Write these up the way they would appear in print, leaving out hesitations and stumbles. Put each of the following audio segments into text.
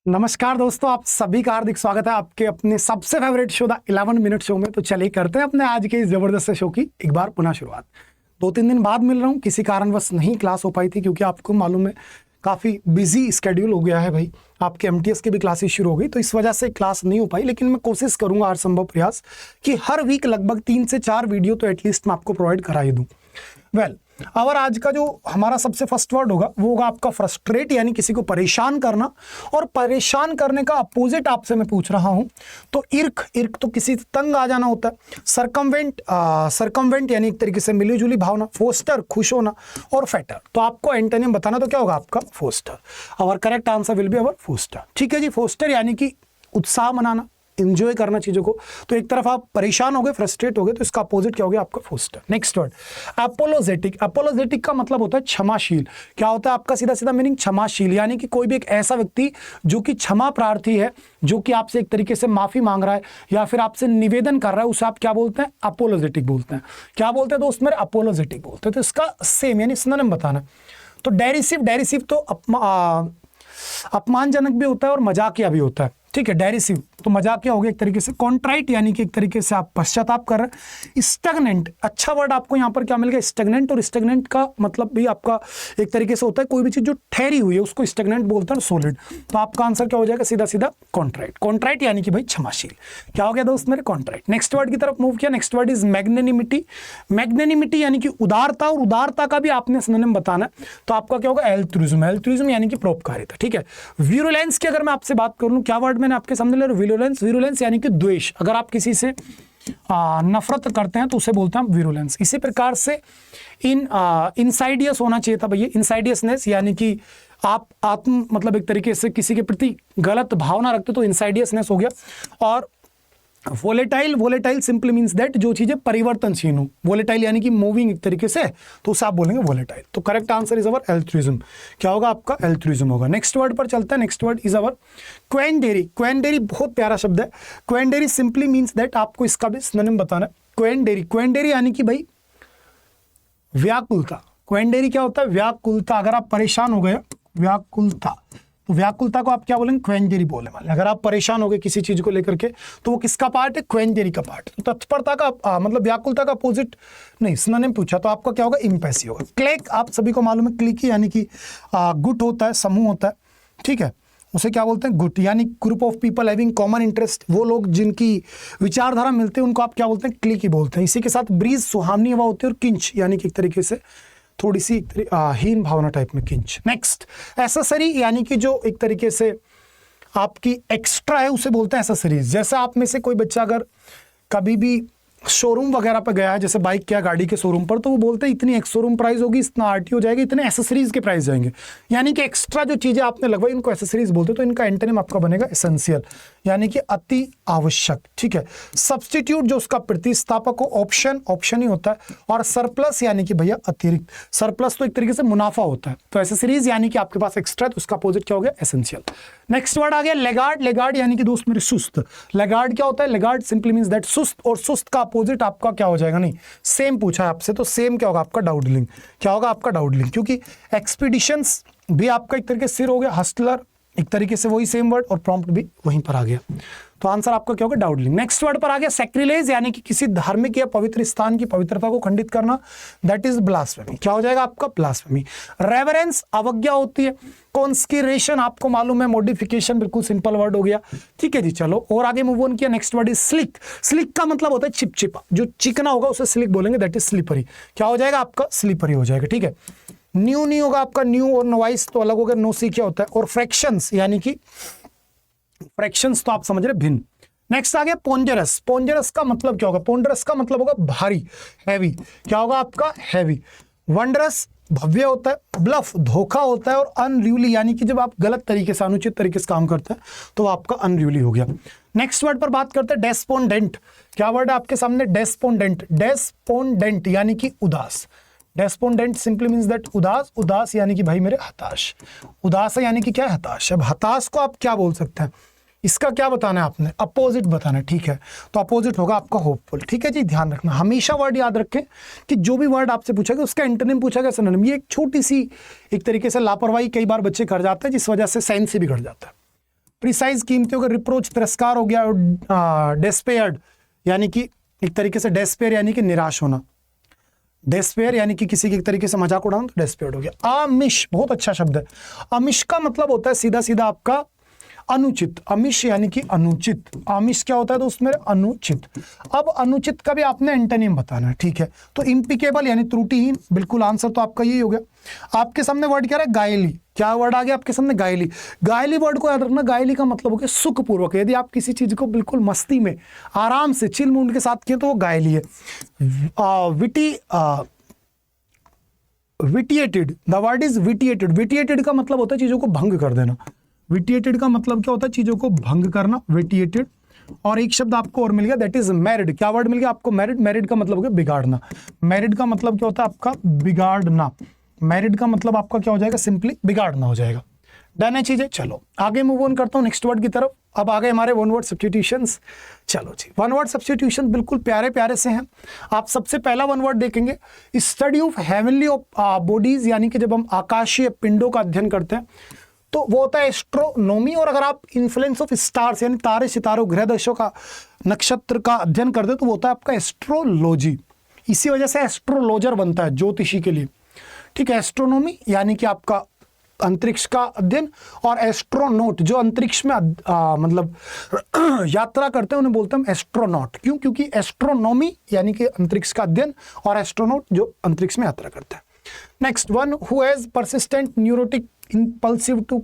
नमस्कार दोस्तों, आप सभी का हार्दिक स्वागत है आपके अपने सबसे favourite show the 11 minute show में। तो चलिए करते हैं अपने आज के इस जबरदस्त शो की एक बार पुनः शुरुआत। 2-3 दिन बाद मिल रहा हूँ, किसी कारणवश नहीं क्लास हो पाई थी क्योंकि आपको मालूम है काफ़ी बिजी स्केड्यूल हो गया है भाई। आपके एमटीएस की भी क्लासेस शुरू हो गई तो इस वजह से क्लास नहीं हो पाई, लेकिन मैं कोशिश करूँगा हर संभव प्रयास कि हर वीक लगभग 3 से 4 वीडियो तो एटलीस्ट मैं आपको प्रोवाइड करा ही दूँ। और आज का जो हमारा सबसे फर्स्ट वर्ड होगा वो होगा आपका फ्रस्ट्रेट, यानी किसी को परेशान करना। और परेशान करने का अपोजिट आपसे मैं पूछ रहा हूं तो इर्क तो किसी तंग आ जाना होता है। सरकमवेंट यानी एक तरीके से मिलीजुली भावना। फोस्टर खुश होना। और फेटर, तो आपको एंटोनिम बताना, तो क्या होगा आपका फोस्टर। और correct answer will be our foster. ठीक है जी, फोस्टर यानी कि उत्साह मनाना, इंजॉय करना चीजों को। तो एक तरफ आप परेशान हो गए, फ्रस्ट्रेट हो गए, तो इसका अपोजिट क्या हो गया आपका foster. Next word apologetic. Apologetic का मतलब होता है क्षमाशील। क्या होता है आपका सीधा सीधा मीनिंग? क्षमाशील, यानी कि कोई भी एक ऐसा व्यक्ति जो कि क्षमा प्रार्थी है, जो कि आपसे एक तरीके से माफी मांग रहा है या फिर आपसे निवेदन कर रहा है, उसे आप क्या बोलते हैं? अपोलोजेटिक बोलते हैं। क्या बोलते हैं दोस्त मेरे? अपोलोजेटिक बोलते हैं। तो इसका सेम यानी सिनोनिम बताना। तो डेरिसिव तो अपमानजनक भी होता है और मजाकिया भी होता है। ठीक है, डेरिसिव तो मजाकिया हो गया एक तरीके से। कॉन्ट्राइट यानी कि एक तरीके से आप पश्चाताप कर रहे हैं। स्टैग्नेंट, अच्छा वर्ड आपको यहाँ पर क्या मिल गया? स्टैग्नेंट। और स्टैग्नेंट का मतलब भी आपका एक तरीके से होता है कोई भी चीज जो ठहरी हुई है उसको स्टैग्नेंट बोलते हैं। सॉलिड, तो आपका आंसर क्या हो जाएगा? सीधा सीधा कॉन्ट्राइट। कॉन्ट्राइट यानी कि भाई क्षमाशील। क्या हो गया दोस्त मेरे? कॉन्ट्राइट। नेक्स्ट वर्ड की तरफ मूव किया। Next word is magnanimity. Magnanimity यानी कि उदारता, और उदारता का भी आपने सिनोनिम बताना है। तो आपका क्या होगा? एल्ट्रुइज्म। एल्ट्रुइज्म यानी कि परोपकारिता। ठीक है। विरुलेंस की अगर मैं आपसे बात करूं, क्या वर्ड मैंने आपके सामने ले रहा हूं? विरुलेंस। विरुलेंस यानी कि द्वेष। अगर आप किसी से नफरत करते हैं तो उसे बोलते हैं विरुलेंस। इसी प्रकार से इनसाइडियस होना चाहिए था भैया। इनसाइडियसनेस यानी कि आप मतलब एक तरीके से किसी के प्रति गलत भावना रखते तो इनसाइडियसनेस हो गया। और वोलेटाइल सिंपली मींस दैट जो चीजें परिवर्तनशील हो। वोलेटाइल यानी कि मूविंग एक तरीके से, तो उसे आप बोलेंगे वोलेटाइल। तो correct answer is our altruism. क्या होगा आपका? एल्ट्रुइज्म होगा। नेक्स्ट वर्ड पर चलते हैं। Next word is our quandary. Quandary बहुत प्यारा शब्द है। क्वेंडेरी सिंपली मींस दैट, आपको इसका भी सिनोनिम बताना है। क्वेंडेरी यानी कि भाई व्याकुलता। क्वेंडेरी क्या होता है? व्याकुलता। अगर आप परेशान हो गए, व्याकुलता, तो व्याकुलता को आप क्या बोलेंगे? क्वेंजेरी बोले वाले। अगर आप परेशान हो गए किसी चीज को लेकर के तो वो किसका पार्ट है? क्वेंजेरी का पार्ट। तो तत्परता का मतलब व्याकुलता का अपोजिट नहीं, सिनोनिम पूछा तो आपका क्या होगा? इम्पैसिव होगा। क्लेक, आप सभी को मालूम है क्लिकी यानी कि गुट होता है, समूह होता है। ठीक है, उसे क्या बोलते हैं? गुट, यानी group of people having common interest. वो लोग जिनकी विचारधारा मिलते हैं उनको आप क्या बोलते हैं? क्लिकी बोलते हैं। इसी के साथ ब्रीज, सुहावनी हवा होती है। और किंच यानी कि एक तरीके से थोड़ी सी हीन भावना टाइप में, किंच। नेक्स्ट एसेसरी, यानी कि जो एक तरीके से आपकी एक्स्ट्रा है उसे बोलते हैं एसेसरीज। जैसे आप में से कोई बच्चा अगर कभी भी शोरूम वगैरह पर गया है, जैसे बाइक या गाड़ी के शोरूम पर, तो वो बोलते हैं इतनी एक्स शोरूम प्राइस होगी, इतना आरटी हो जाएगी, इतने एसेसरीज के प्राइस जाएंगे। यानी कि एक्स्ट्रा जो चीजें आपने लगवाई उनको एसेसरीज बोलते हैं। तो इनका एंटोनिम आपका बनेगा एसेंशियल, यानी कि अति आवश्यक। ठीक है। सब्स्टिट्यूट जो उसका प्रतिस्थापक हो, ऑप्शन ही होता है। और सरप्लस यानी कि भैया अतिरिक्त। सरप्लस तो एक तरीके से मुनाफा होता है। तो एसेसरीज यानी कि आपके पास एक्स्ट्रा, तो उसका अपोजिट क्या हो गया? एसेंशियल। नेक्स्ट वर्ड आ गया लेगार्ड। लेगार्ड यानी कि दोस्त मेरे सुस्त। लेगार्ड क्या होता है? लेगार्ड सिंपली मींस दैट सुस्त। और सुस्त का अपोजिट आपका क्या हो जाएगा? नहीं, सेम पूछा है आपसे, तो सेम क्या होगा आपका? डाउडलिंग। क्या होगा आपका? डाउडलिंग। क्योंकि एक्सपीडिशंस भी आपका एक तरीके से सिर हो गया, हस्टलर एक तरीके से वही सेम वर्ड, और प्रॉम्प्ट भी वहीं पर आ गया। तो आंसर आपका क्या होगा? डाउडलिंग। नेक्स्ट वर्ड पर आ गया सैक्रिलेज, यानी कि किसी धार्मिक या पवित्र स्थान की पवित्रता को खंडित करना। That is blasphemy. क्या हो जाएगा आपका? ब्लास्फेमी। रेवरेंस अवज्ञा होती है। कॉन्स्किरेशन आपको मालूम है मॉडिफिकेशन, बिल्कुल सिंपल वर्ड हो गया। ठीक है जी, चलो और आगे मूव ऑन किया। Next word is slick. Slick का मतलब होता है चिपचिपा, जो चिकना होगा उसे स्लिक बोलेंगे। That is slippery. क्या हो जाएगा आपका? स्लिपरी हो जाएगा। ठीक है। न्यू नहीं होगा आपका, न्यू और नोवाइस तो अलग हो गया। नोसी क्या होता है? और फ्रैक्शंस, यानी कि फ्रैक्शंस तो आप समझ रहे, भिन्न। नेक्स्ट आ गया पोंजरस। पोंजरस का मतलब क्या होगा? पोंडरस का मतलब होगा भारी, हैवी। क्या होगा आपका? हैवी। वंडरस भव्य होता है। ब्लफ धोखा होता है। और अनर्यूली यानी कि जब आप गलत तरीके से, अनुचित तरीके से काम करते हैं तो आपका अनर्यूली हो गया। नेक्स्ट वर्ड पर बात करते हैं डेस्पोंडेंट। क्या वर्ड है आपके सामने? डेस्पोंडेंट। डेस्पोंडेंट यानी कि उदास। डेस्पोंडेंट सिंपली मींस दैट उदास। उदास यानी कि भाई मेरे हताश। उदास है यानी कि क्या? हताश। अब हताश को आप क्या बोल सकते हैं? इसका क्या बताना है आपने? अपोजिट बताना है। ठीक है, तो अपोजिट होगा आपका होपफुल। ठीक है जी, ध्यान रखना, हमेशा वर्ड याद रखें कि जो भी वर्ड आपसे पूछा गया उसका एंटोनिम पूछा गया, सिनोनिम। ये एक छोटी सी एक तरीके से लापरवाही कई बार बच्चे कर जाते हैं, जिस वजह से साइंस से बिगड़ जाता है। प्रिसाइज कीमती हो गया, रिप्रोच तिरस्कार हो गया, और डेस्पेयर्ड यानी कि एक तरीके से डेस्पेयर यानी कि निराश होना, डेस्पेयर यानी कि किसी के तरीके से मजाक उड़ाना, तो डेस्पेयर्ड हो गया। आमिश बहुत अच्छा शब्द है। आमिश का मतलब होता है सीधा सीधा आपका अनुचित, आमिष यानी कि अनुचित। आमिष क्या होता है दोस्त मेरे? अनुचित। अब अनुचित का भी आपने एंटोनिम बताना है, ठीक है। तो इम्पिकेबल यानी त्रुटिहीन, बिल्कुल आंसर तो आपका यही हो गया। आपके सामने वर्ड क्या है? गायली। क्या वर्ड आ गया आपके सामने? गायली। गायली वर्ड को याद रखना, गायली का मतलब हो गया सुखपूर्वक। यदि आप किसी चीज को बिल्कुल मस्ती में आराम से चिल मूड के साथ किए तो वो गायली है। विटिएटेड, द वर्ड इज विटिएटेड। विटिएटेड का मतलब होता है चीजों को भंग कर देना। विटिएटेड का मतलब क्या होता है? चीजों को भंग करना, विटिएटेड। और एक शब्द आपको और मिल गया, दैट इज मैरिड। क्या वर्ड मिल गया आपको? मैरिड। मैरिड का मतलब हो गया बिगाड़ना। मैरिड का मतलब क्या होता है आपका? बिगाड़ना। मैरिड का मतलब आपका क्या हो जाएगा? सिंपली बिगाड़ना हो जाएगा। डन है चीजें। चलो आगे मूव ऑन करता हूं नेक्स्ट वर्ड की तरफ। अब आ गए हमारे वन वर्ड सब्स्टिट्यूशंस। चलो जी, वन वर्ड सब्स्टिट्यूशन बिल्कुल प्यारे प्यारे से हैं। आप सबसे पहला वन वर्ड देखेंगे, स्टडी ऑफ हेवनली बॉडीज, यानी कि जब हम आकाशीय पिंडों का अध्ययन करते हैं तो वो होता है एस्ट्रोनॉमी। और अगर आप इन्फ्लुएंस ऑफ स्टार्स यानी तारे सितारों ग्रह दशों का नक्षत्र का अध्ययन करते हैं तो वो होता है आपका एस्ट्रोलॉजी। इसी वजह से एस्ट्रोलॉजर बनता है ज्योतिषी के लिए, ठीक है। एस्ट्रोनॉमी यानी कि आपका अंतरिक्ष का अध्ययन, और एस्ट्रोनॉट जो अंतरिक्ष में मतलब यात्रा करते हैं उन्हें बोलते हैं एस्ट्रोनॉट। क्यों? क्योंकि एस्ट्रोनॉमी यानी कि अंतरिक्ष का अध्ययन और एस्ट्रोनॉट जो अंतरिक्ष में यात्रा करता है। Next, one who has persistent neurotic impulsive to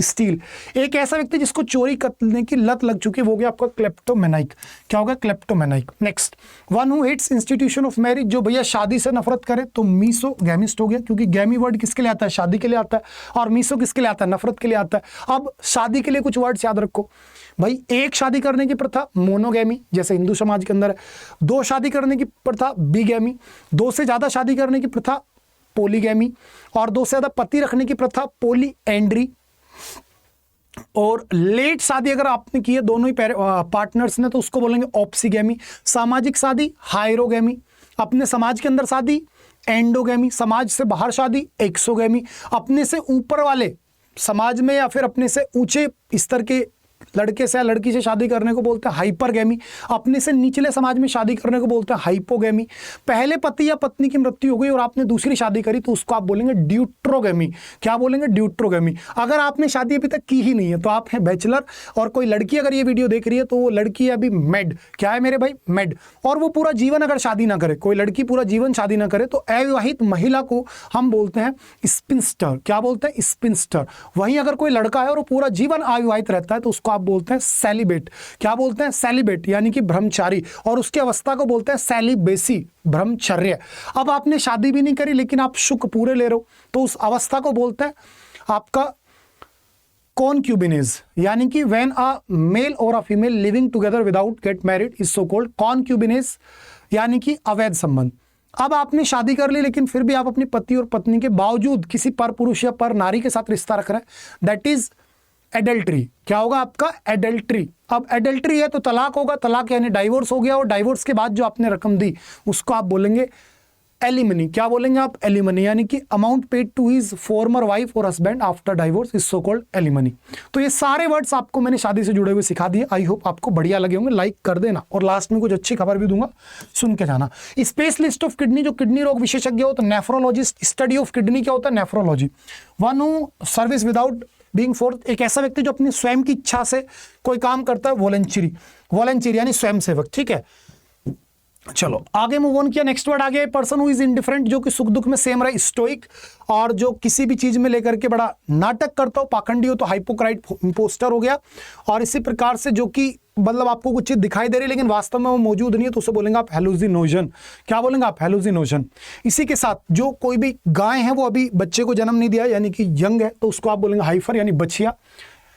steal, एक ऐसा व्यक्ति जिसको चोरी करने की लत लग चुकी है, वो गया आपका क्लेप्टोमेनाइक। क्या होगा? Kleptomaniac. Next, one who hates institution of marriage, जो भैया शादी से नफरत करे, तो मीसोगैमिस्ट हो गया। क्योंकि गैमी वर्ड किसके लिए आता है? शादी के लिए आता है। और मीसो किसके लिए आता है? नफरत के लिए आता है। अब शादी के लिए कुछ वर्ड्स याद रखो भाई। एक शादी करने की प्रथा मोनोगैमी, जैसे हिंदू समाज के अंदर है। दो शादी करने की प्रथा बिगैमी। दो से ज्यादा शादी करने की प्रथा पोलीगैमी। और दो से ज्यादा पति रखने की प्रथा पोलीएंड्री। और लेट शादी अगर आपने की है दोनों ही पार्टनर्स ने तो उसको बोलेंगे ऑप्सीगैमी। सामाजिक शादी हायरोगैमी। अपने समाज के अंदर शादी एंडोगैमी। समाज से बाहर शादी एक्सोगैमी। अपने से ऊपर वाले समाज में या फिर अपने से ऊंचे स्तर के लड़के से या लड़की से शादी करने को बोलते हैं हाइपरगैमी। अपने से निचले समाज में शादी करने को बोलते हैं हाइपोगैमी। पहले पति या पत्नी की मृत्यु हो गई और आपने दूसरी शादी करी तो उसको आप बोलेंगे ड्यूट्रोगैमी। क्या बोलेंगे? ड्यूट्रोगैमी। अगर आपने शादी अभी तक की ही नहीं है तो आप हैं बैचलर। और कोई लड़की अगर ये वीडियो देख रही है तो वो लड़की है अभी मेड। क्या है मेरे भाई? मेड। और वो पूरा जीवन अगर शादी ना करे, कोई लड़की पूरा जीवन शादी ना करे, तो अविवाहित महिला को हम बोलते हैं स्पिंस्टर। क्या बोलते हैं? स्पिंस्टर। वहीं अगर कोई लड़का है और वो पूरा जीवन अविवाहित रहता है तो उसको आप बोलते हैं सेलिबेट। क्या बोलते हैं? सेलिबेट यानी कि ब्रह्मचारी। और उसकी अवस्था को बोलते हैं सेलिबेसी, ब्रह्मचर्य। अब आपने शादी भी नहीं करी लेकिन आप सुख पूरे ले रहे हो तो उस अवस्था को बोलते हैं आपका कॉन्क्यूबिनेज। यानी कि व्हेन अ मेल और a female living together without get married is so called concubinage, यानी कि अवैध संबंध। अब आपने शादी कर ली लेकिन फिर भी आप अपनी पति और पत्नी के बावजूद किसी पर पुरुष या पर नारी के साथ रिश्ता रख रहे हैं, दैट इज एडल्ट्री। क्या होगा आपका? एडल्ट्री। अब एडल्ट्री है तो तलाक होगा। तलाक यानी डाइवोर्स हो गया। और डाइवोर्स के बाद जो आपने रकम दी उसको आप बोलेंगे एलिमनी। क्या बोलेंगे आप? एलिमनी। यानी कि amount paid to his former wife और husband after divorce is so called alimony. तो ये सारे वर्ड्स आपको मैंने शादी से जुड़े हुए सिखा दिए। आई होप आपको बढ़िया लगे होंगे। लाइक कर देना और लास्ट में कुछ अच्छी खबर भी दूंगा, सुन के जाना। स्पेशलिस्ट ऑफ किडनी, जो किडनी रोग विशेषज्ञ हो तो नेफ्रोलॉजिस्ट। स्टडी ऑफ किडनी क्या होता है? Nephrology. One who service without being force, एक ऐसा व्यक्ति जो अपनी स्वयं की इच्छा से कोई काम करता है, वॉलंटरी। वॉलंटरी यानी स्वयं सेवक, ठीक है। चलो आगे मूव ऑन किया। नेक्स्ट वर्ड आ गया पर्सन हु इज इंडिफरेंट, जो कि सुख दुख में सेम रहे। स्टोइक, और जो किसी भी चीज में लेकर के बड़ा नाटक करता हो, पाखंडी हो तो हाइपोक्राइट, इंपोस्टर हो गया। और इसी प्रकार से जो कि मतलब आपको कुछ चीज दिखाई दे रही है लेकिन वास्तव में वो मौजूद नहीं है तो उसे बोलेंगे आप हेलुसिनोजन। क्या बोलेंगे आप? हेलुसिनोजन। इसी के साथ जो कोई भी गाय है वो अभी बच्चे को जन्म नहीं दिया यानी कि यंग है तो उसको आप बोलेंगे हाइफर यानी बछिया,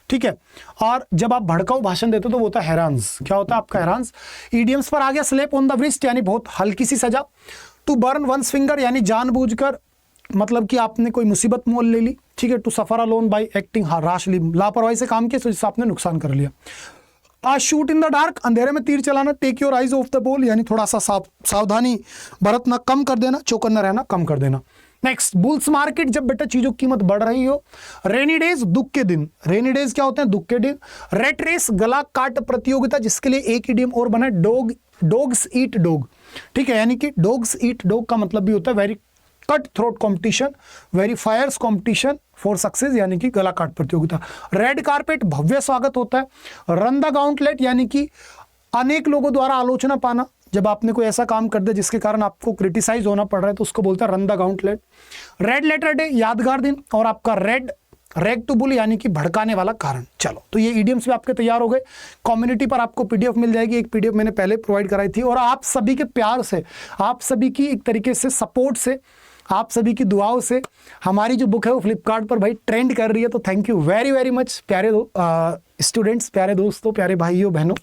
ठीक है। और जब आप भड़काऊ भाषण देते हो तो वो होता है हैरांस। क्या होता है आपका? हैरांस। ईडियम्स पर आ गया स्लेप ऑन द व्रिस्ट यानी बहुत हल्की सी सजा। टू बर्न वंस फिंगर यानी जानबूझकर, मतलब कि आपने कोई मुसीबत मोल ले ली, ठीक है। To suffer alone by acting rashly, लापरवाही से काम किया तो जिससे आपने नुकसान कर लिया। A shoot in the dark, अंधेरे में तीर चलाना। Take your eyes off the ball यानी थोड़ा सा सावधानी बरतना, कम कर देना, चौकन्ना रहना कम कर देना। नेक्स्ट, बुल्स मार्केट, जब बेटा चीजों की कीमत बढ़ रही हो। रेनी डेज, दुख के दिन। रेनी डेज क्या होते हैं? दुख के दिन। रेट रेस, गला काट प्रतियोगिता, जिसके लिए एक इडियम और बना है, डॉग्स ईट डॉग। ठीक है, यानी कि डॉग्स ईट डॉग का मतलब भी होता है very cut throat competition, very fierce competition for success, यानी कि गला काट प्रतियोगिता। रेड कारपेट, भव्य स्वागत होता है। रन द गाउंटलेट, यानी कि अनेक लोगों द्वारा आलोचना पाना, जब आपने कोई ऐसा काम कर दिया जिसके कारण आपको क्रिटिसाइज होना पड़ रहा है तो उसको बोलता है run the gauntlet. Red letter day, यादगार दिन। और आपका रेग टू बुल, यानी कि भड़काने वाला कारण। चलो, तो ये इडियम्स भी आपके तैयार हो गए। कम्युनिटी पर आपको पीडीएफ मिल जाएगी, एक पीडीएफ मैंने पहले प्रोवाइड कराई थी, और आप सभी के प्यार से, आप सभी की एक तरीके से सपोर्ट से, आप सभी की दुआओं से हमारी जो बुक है वो फ्लिपकार्ट पर भाई ट्रेंड कर रही है। तो thank you very very much प्यारे स्टूडेंट्स, प्यारे दोस्तों, प्यारे भाइयों बहनों,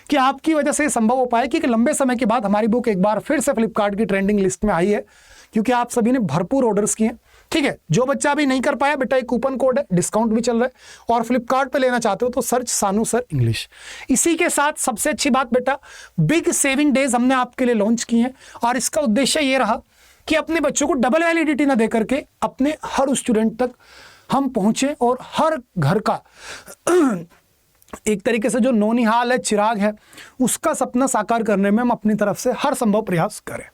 कि आपकी वजह से संभव हो पाए कि लंबे समय के बाद हमारी बुक एक बार फिर से फ्लिपकार्ट की ट्रेंडिंग लिस्ट में आई है, क्योंकि आप सभी ने भरपूर ऑर्डर्स किए। ठीक है, जो बच्चा अभी नहीं कर पाया बेटा, एक कूपन कोड है, डिस्काउंट भी चल रहा है, और फ्लिपकार्ट पे लेना चाहते हो तो सर्च सानू सर इंग्लिश। इसी के साथ सबसे अच्छी बात बेटा, बिग सेविंग डेज हमने आपके लिए लॉन्च किए हैं, और इसका उद्देश्य ये रहा कि अपने बच्चों को डबल वैलिडिटी ना दे करके अपने हर स्टूडेंट तक हम पहुंचे, और हर घर का एक तरीके से जो नौनिहाल है, चिराग है, उसका सपना साकार करने में हम अपनी तरफ से हर संभव प्रयास करें।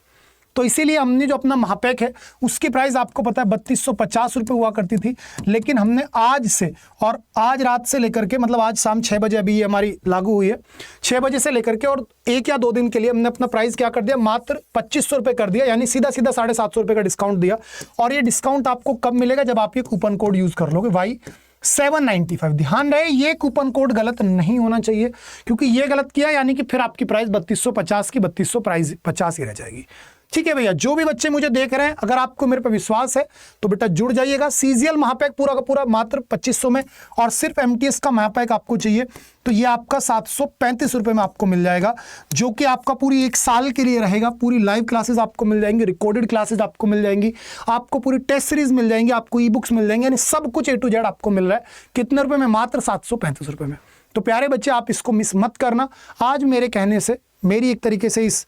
तो इसीलिए हमने जो अपना महापैक है उसकी प्राइस आपको पता है 3250 रुपये हुआ करती थी, लेकिन हमने आज से, और आज रात से लेकर के, मतलब आज शाम 6 बजे अभी ये हमारी लागू हुई है, 6 बजे से लेकर के और 1 या 2 दिन के लिए हमने अपना प्राइस क्या कर दिया, मात्र 2500 रुपये कर दिया, यानी सीधा 750 रुपये का डिस्काउंट दिया। और ये डिस्काउंट आपको कब मिलेगा? जब आप ये कूपन कोड यूज कर लोगे Y795। ध्यान रहे, ये कूपन कोड गलत नहीं होना चाहिए, क्योंकि ये गलत किया यानी कि फिर आपकी प्राइस 3250 की 3250 ही रह जाएगी। ठीक है भैया, जो भी बच्चे मुझे देख रहे हैं, अगर आपको मेरे पे विश्वास है तो बेटा जुड़ जाइएगा। सीजीएल महापैक पूरा का पूरा मात्र 2500 में, और सिर्फ एमटीएस का महापैक आपको चाहिए तो ये आपका 735 रुपये में आपको मिल जाएगा, जो कि आपका पूरी 1 साल के लिए रहेगा। पूरी लाइव क्लासेस आपको मिल जाएंगी, रिकॉर्डेड क्लासेस आपको मिल जाएंगी, आपको पूरी टेस्ट सीरीज मिल जाएंगी, आपको ई बुक्स मिल जाएंगे, यानी सब कुछ A to Z आपको मिल रहा है। कितने रुपए में? मात्र 735 रुपये में। तो प्यारे बच्चे, आप इसको मिस मत करना। आज मेरे कहने से, मेरी एक तरीके से इस,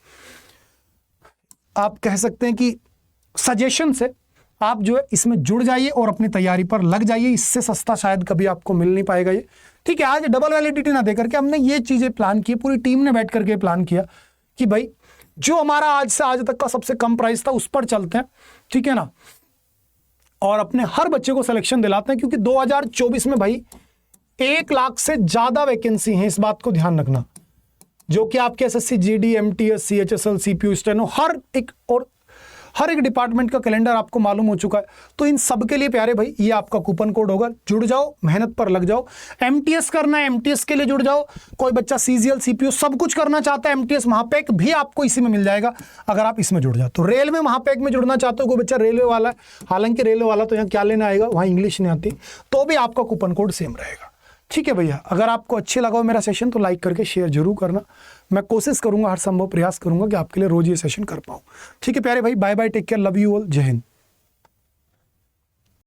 आप कह सकते हैं कि सजेशन से, आप जो है इसमें जुड़ जाइए और अपनी तैयारी पर लग जाइए। इससे सस्ता शायद कभी आपको मिल नहीं पाएगा ये। ठीक है, आज डबल वैलिडिटी ना देकर के हमने ये चीजें प्लान की, पूरी टीम ने बैठ करके प्लान किया कि भाई जो हमारा आज से आज तक का सबसे कम प्राइस था उस पर चलते हैं। ठीक है ना, और अपने हर बच्चे को सिलेक्शन दिलाते हैं, क्योंकि 2024 में भाई 1 लाख से ज्यादा वैकेंसी है, इस बात को ध्यान रखना, जो कि आपके SSC, GD, MTS, CHSL, CPU, steno, हर एक डिपार्टमेंट का कैलेंडर आपको मालूम हो चुका है। तो इन सब के लिए प्यारे भाई ये आपका कूपन कोड होगा, जुड़ जाओ, मेहनत पर लग जाओ। एमटीएस करना है, एमटीएस के लिए जुड़ जाओ। कोई बच्चा सीजीएल, सीपीयू सब कुछ करना चाहता है, एमटीएस महापैक भी आपको इसी में मिल जाएगा अगर आप इसमें जुड़ जाओ। तो रेलवे महापैक में जुड़ना चाहते हो, कोई बच्चा रेलवे वाला है, हालांकि रेलवे वाला तो यहाँ क्या लेना आएगा, वहाँ इंग्लिश नहीं आती, तो भी आपका कूपन कोड सेम रहेगा। ठीक है भैया, अगर आपको अच्छे लगा हो मेरा सेशन तो लाइक करके शेयर जरूर करना। मैं कोशिश करूंगा, हर संभव प्रयास करूंगा कि आपके लिए रोज ये सेशन कर पाऊं। ठीक है प्यारे भाई, bye bye, take care, love you all, जय हिंद।